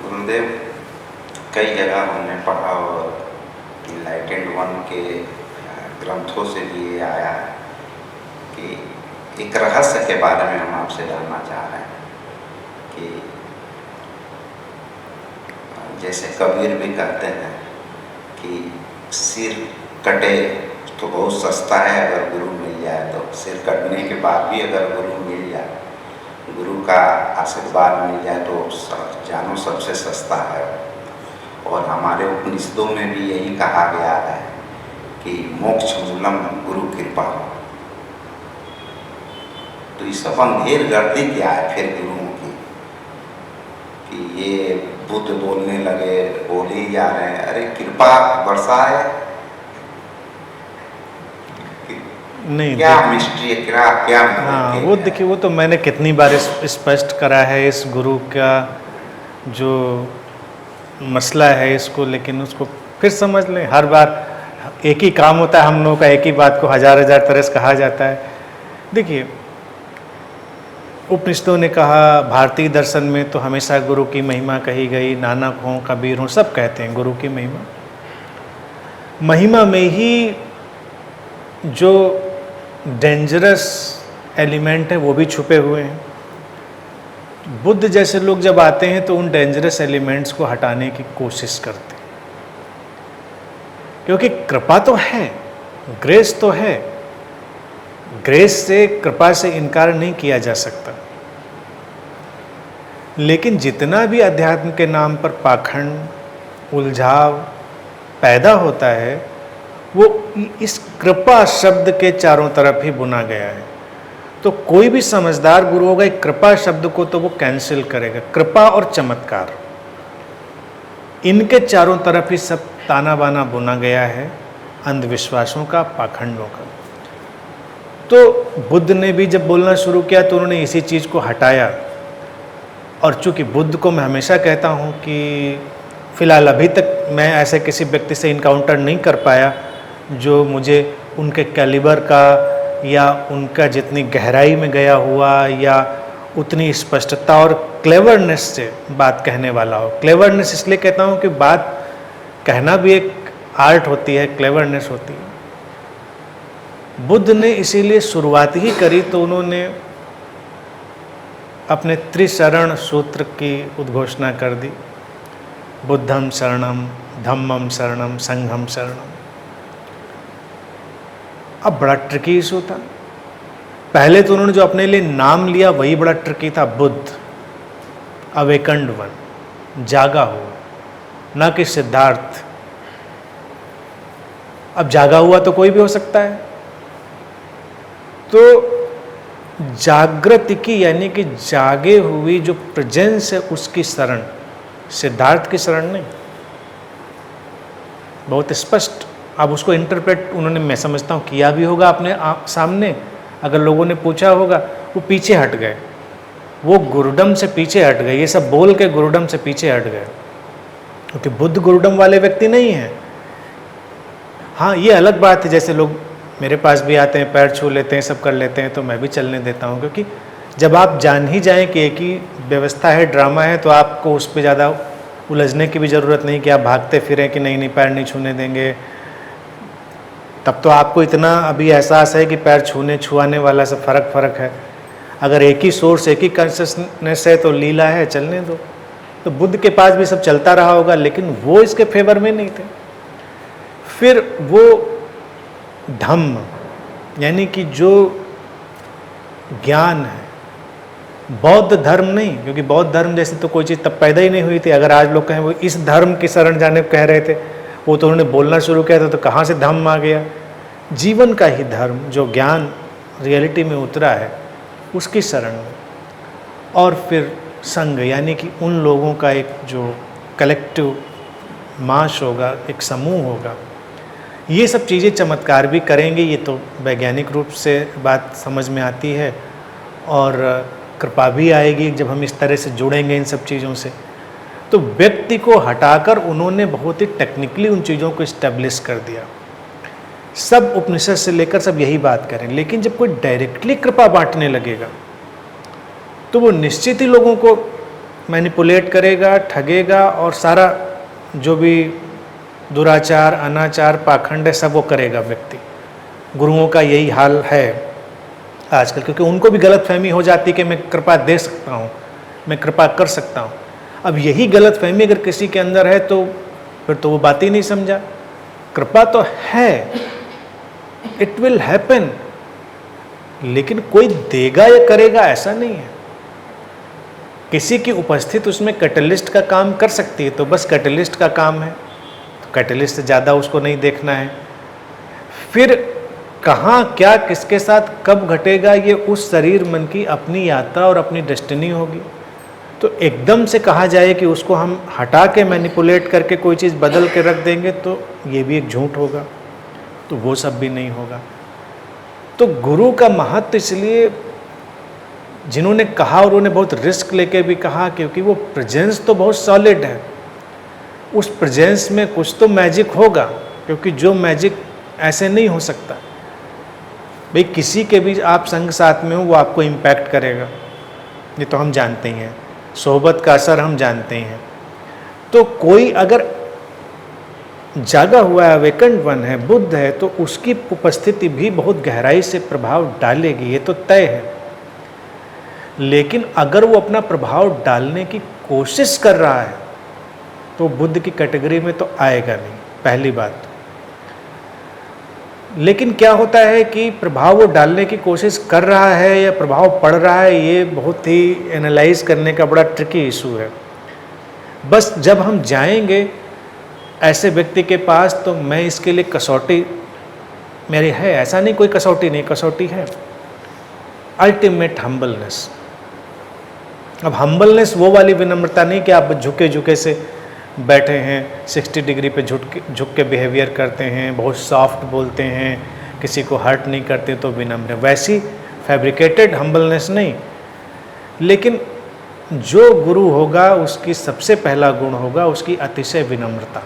गुरुदेव, कई जगह हमने पढ़ा और इनलाइटेंड वन के ग्रंथों से भी ये आया है कि एक रहस्य के बारे में हम आपसे जानना चाह रहे हैं कि जैसे कबीर भी कहते हैं कि सिर कटे तो बहुत सस्ता है, अगर गुरु मिल जाए तो सिर कटने के बाद भी अगर गुरु मिल जाए, गुरु का आशीर्वाद मिल जाए तो जानो सबसे सस्ता है। और हमारे उपनिषदों में भी यही कहा गया है कि मोक्ष मूलम गुरु कृपा। तो ये सब अंधेर गर्दी क्या है फिर गुरुओं की कि ये बुद्ध बोलने लगे, बोल ही जा रहे हैं, अरे कृपा बरसाए, नहीं क्या मिस्ट्री है, क्या हाँ, वो देखिए, वो तो मैंने कितनी बार स्पष्ट करा है इस गुरु का जो मसला है इसको, लेकिन उसको फिर समझ लें। हर बार एक ही काम होता है हम लोगों का, एक ही बात को हजार हजार तरह से कहा जाता है। देखिए, उपनिषदों ने कहा, भारतीय दर्शन में तो हमेशा गुरु की महिमा कही गई, नानक हों कबीर हों सब कहते हैं गुरु की महिमा में ही जो डेंजरस एलिमेंट है वो भी छुपे हुए हैं। बुद्ध जैसे लोग जब आते हैं तो उन डेंजरस एलिमेंट्स को हटाने की कोशिश करते हैं, क्योंकि कृपा तो है, ग्रेस तो है, ग्रेस से, कृपा से इनकार नहीं किया जा सकता। लेकिन जितना भी अध्यात्म के नाम पर पाखंड, उलझाव पैदा होता है वो इस कृपा शब्द के चारों तरफ ही बुना गया है। तो कोई भी समझदार गुरु होगा एक कृपा शब्द को तो वो कैंसिल करेगा। कृपा और चमत्कार, इनके चारों तरफ ही सब ताना बाना बुना गया है, अंधविश्वासों का, पाखंडों का। तो बुद्ध ने भी जब बोलना शुरू किया तो उन्होंने इसी चीज़ को हटाया। और चूंकि बुद्ध को मैं हमेशा कहता हूँ कि फ़िलहाल अभी तक मैं ऐसे किसी व्यक्ति से इनकाउंटर नहीं कर पाया जो मुझे उनके कैलिबर का या उनका जितनी गहराई में गया हुआ या उतनी स्पष्टता और क्लेवरनेस से बात कहने वाला हो। क्लेवरनेस इसलिए कहता हूँ कि बात कहना भी एक आर्ट होती है, क्लेवरनेस होती है। बुद्ध ने इसीलिए शुरुआत ही करी तो उन्होंने अपने त्रिशरण सूत्र की उद्घोषणा कर दी, बुद्धम शरणम, धम्मम शरणम, संघम शरणम। अब बड़ा ट्रिकी इशू था। पहले तो उन्होंने जो अपने लिए नाम लिया वही बड़ा ट्रिकी था, बुद्ध, अवेकन्ड वन, जागा हुआ, ना कि सिद्धार्थ। अब जागा हुआ तो कोई भी हो सकता है। तो जागृति की यानी कि जागे हुई जो प्रेजेंस है उसकी शरण, सिद्धार्थ की शरण नहीं। बहुत स्पष्ट। अब उसको इंटरप्रेट उन्होंने, मैं समझता हूँ, किया भी होगा अपने सामने। अगर लोगों ने पूछा होगा, वो पीछे हट गए, वो गुरुडम से पीछे हट गए, ये सब बोल के गुरुडम से पीछे हट गए, क्योंकि बुद्ध गुरुडम वाले व्यक्ति नहीं हैं। हाँ, ये अलग बात है, जैसे लोग मेरे पास भी आते हैं, पैर छू लेते हैं, सब कर लेते हैं, तो मैं भी चलने देता हूँ, क्योंकि जब आप जान ही जाएं कि एक ही व्यवस्था है, ड्रामा है, तो आपको उस पर ज़्यादा उलझने की भी ज़रूरत नहीं कि आप भागते फिरें कि नहीं नहीं पैर नहीं छूने देंगे। तब तो आपको इतना अभी एहसास है कि पैर छूने छुआने वाला सब फ़र्क है। अगर एक ही सोर्स, एक ही कॉन्शियसनेस है तो लीला है, चलने दो। तो बुद्ध के पास भी सब चलता रहा होगा, लेकिन वो इसके फेवर में नहीं थे। फिर वो धम्म यानी कि जो ज्ञान है, बौद्ध धर्म नहीं, क्योंकि बौद्ध धर्म जैसे तो कोई चीज़ तब पैदा ही नहीं हुई थी। अगर आज लोग कहें वो इस धर्म की शरण जाने को कह रहे थे, वो तो उन्होंने बोलना शुरू किया था, तो कहाँ से धम्म आ गया? जीवन का ही धर्म, जो ज्ञान रियलिटी में उतरा है, उसकी शरण में। और फिर संघ यानी कि उन लोगों का एक जो कलेक्टिव मास होगा, एक समूह होगा। ये सब चीज़ें चमत्कार भी करेंगे, ये तो वैज्ञानिक रूप से बात समझ में आती है, और कृपा भी आएगी जब हम इस तरह से जुड़ेंगे इन सब चीज़ों से। तो व्यक्ति को हटाकर उन्होंने बहुत ही टेक्निकली उन चीज़ों को इस्टेब्लिश कर दिया। सब उपनिषद से लेकर सब यही बात करें, लेकिन जब कोई डायरेक्टली कृपा बांटने लगेगा तो वो निश्चित ही लोगों को मैनिपुलेट करेगा, ठगेगा, और सारा जो भी दुराचार, अनाचार, पाखंड है सब वो करेगा व्यक्ति। गुरुओं का यही हाल है आजकल, क्योंकि उनको भी गलतफहमी हो जाती है कि मैं कृपा दे सकता हूँ, मैं कृपा कर सकता हूँ। अब यही गलतफहमी अगर किसी के अंदर है तो फिर तो वो बात ही नहीं समझा। कृपा तो है, इट विल हैपन, लेकिन कोई देगा या करेगा ऐसा नहीं है। किसी की उपस्थिति उसमें कैटलिस्ट का काम कर सकती है, तो बस कैटलिस्ट का काम है, तो कैटलिस्ट से ज़्यादा उसको नहीं देखना है। फिर कहाँ क्या किसके साथ कब घटेगा, ये उस शरीर मन की अपनी यात्रा और अपनी डेस्टिनी होगी। तो एकदम से कहा जाए कि उसको हम हटा के मैनिपुलेट करके कोई चीज़ बदल के रख देंगे तो ये भी एक झूठ होगा, तो वो सब भी नहीं होगा। तो गुरु का महत्व इसलिए जिन्होंने कहा, और उन्होंने बहुत रिस्क लेके भी कहा, क्योंकि वो प्रेजेंस तो बहुत सॉलिड है, उस प्रेजेंस में कुछ तो मैजिक होगा, क्योंकि जो मैजिक ऐसे नहीं हो सकता। भाई किसी के भी आप संग साथ में हो वो आपको इम्पैक्ट करेगा, ये तो हम जानते ही हैं, सोहबत का असर हम जानते ही हैं। तो कोई अगर जागा हुआ है, अवेकन्ड वन है, बुद्ध है, तो उसकी उपस्थिति भी बहुत गहराई से प्रभाव डालेगी, ये तो तय है। लेकिन अगर वो अपना प्रभाव डालने की कोशिश कर रहा है तो बुद्ध की कैटेगरी में तो आएगा नहीं, पहली बात। लेकिन क्या होता है कि प्रभाव वो डालने की कोशिश कर रहा है या प्रभाव पड़ रहा है, ये बहुत ही एनालाइज करने का बड़ा ट्रिकी इशू है। बस जब हम जाएंगे ऐसे व्यक्ति के पास तो मैं इसके लिए कसौटी मेरी है, ऐसा नहीं कोई कसौटी नहीं, कसौटी है अल्टीमेट हम्बलनेस। अब हम्बलनेस वो वाली विनम्रता नहीं कि आप झुके झुके से बैठे हैं, 60 डिग्री पे झुक के बिहेवियर करते हैं, बहुत सॉफ्ट बोलते हैं, किसी को हर्ट नहीं करते तो विनम्र, वैसी फैब्रिकेटेड हम्बलनेस नहीं। लेकिन जो गुरु होगा उसकी सबसे पहला गुण होगा उसकी अतिशय विनम्रता।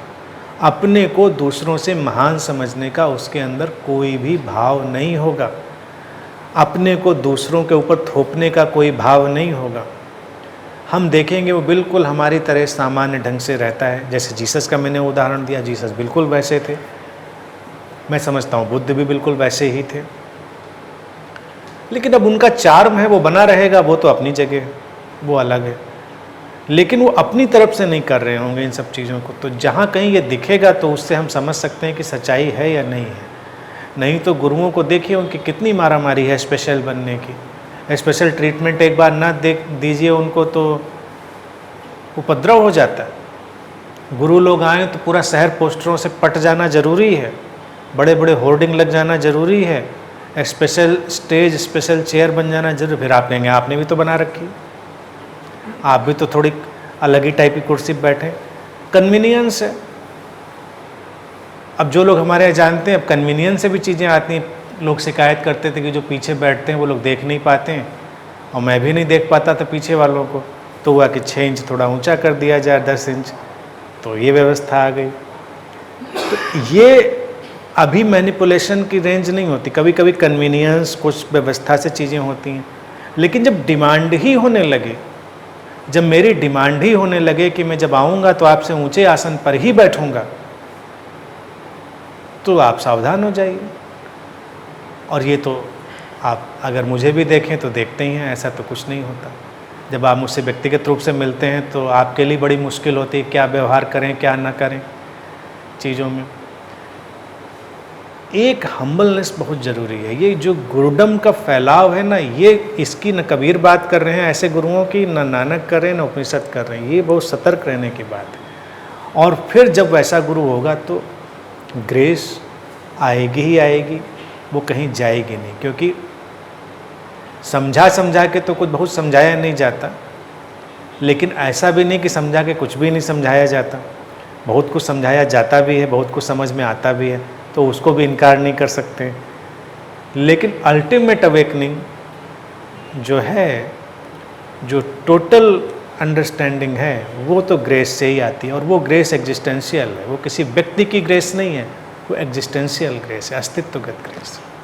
अपने को दूसरों से महान समझने का उसके अंदर कोई भी भाव नहीं होगा, अपने को दूसरों के ऊपर थोपने का कोई भाव नहीं होगा। हम देखेंगे वो बिल्कुल हमारी तरह सामान्य ढंग से रहता है। जैसे जीसस का मैंने उदाहरण दिया, जीसस बिल्कुल वैसे थे, मैं समझता हूँ बुद्ध भी बिल्कुल वैसे ही थे। लेकिन अब उनका चार्म है वो बना रहेगा, वो तो अपनी जगह है, वो अलग है। लेकिन वो अपनी तरफ से नहीं कर रहे होंगे इन सब चीज़ों को, तो जहाँ कहीं ये दिखेगा तो उससे हम समझ सकते हैं कि सच्चाई है या नहीं है। नहीं तो गुरुओं को देखिए उनकी कितनी मारामारी है स्पेशल बनने की। स्पेशल ट्रीटमेंट एक बार ना दे दीजिए उनको तो उपद्रव हो जाता है। गुरु लोग आए तो पूरा शहर पोस्टरों से पट जाना ज़रूरी है, बड़े बड़े होर्डिंग लग जाना ज़रूरी है, स्पेशल स्टेज स्पेशल चेयर बन जाना जरूरी। फिर आप कहेंगे आपने भी तो बना रखी, आप भी तो थोड़ी अलग ही टाइप की कुर्सी पर बैठे, कन्वीनियंस है। अब जो लोग हमारे यहाँ जानते हैं, अब कन्वीनियंस से भी चीज़ें आती हैं। लोग शिकायत करते थे कि जो पीछे बैठते हैं वो लोग देख नहीं पाते हैं, और मैं भी नहीं देख पाता था पीछे वालों को, तो हुआ कि 6 इंच थोड़ा ऊंचा कर दिया जाए, 10 इंच, तो ये व्यवस्था आ गई। तो ये अभी मैनिपुलेशन की रेंज नहीं होती, कभी कभी कन्वीनियंस कुछ व्यवस्था से चीज़ें होती हैं। लेकिन जब डिमांड ही होने लगे, जब मेरी डिमांड ही होने लगे कि मैं जब आऊँगा तो आपसे ऊँचे आसन पर ही बैठूँगा, तो आप सावधान हो जाइए। और ये तो आप अगर मुझे भी देखें तो देखते ही हैं, ऐसा तो कुछ नहीं होता। जब आप मुझसे व्यक्तिगत रूप से मिलते हैं तो आपके लिए बड़ी मुश्किल होती है क्या व्यवहार करें क्या ना करें चीज़ों में। एक हम्बलनेस बहुत ज़रूरी है। ये जो गुरुडम का फैलाव है ना, ये इसकी न कबीर बात कर रहे हैं ऐसे गुरुओं की, न नानक कर रहे हैं न उपनिषद कर रहे हैं, ये बहुत सतर्क रहने की बात है। और फिर जब वैसा गुरु होगा तो ग्रेस आएगी ही आएगी, वो कहीं जाएगी नहीं। क्योंकि समझा के तो कुछ बहुत समझाया नहीं जाता, लेकिन ऐसा भी नहीं कि समझा के कुछ भी नहीं समझाया जाता। बहुत कुछ समझाया जाता भी है, बहुत कुछ समझ में आता भी है। तो उसको भी इनकार नहीं कर सकते। लेकिन अल्टीमेट अवेकनिंग जो है, जो टोटल अंडरस्टैंडिंग है, वो तो ग्रेस से ही आती है, और वो ग्रेस एग्जिस्टेंशियल है। वो किसी व्यक्ति की ग्रेस नहीं है, वो एग्जिस्टेंशियल ग्रेस है, अस्तित्वगत ग्रेस है।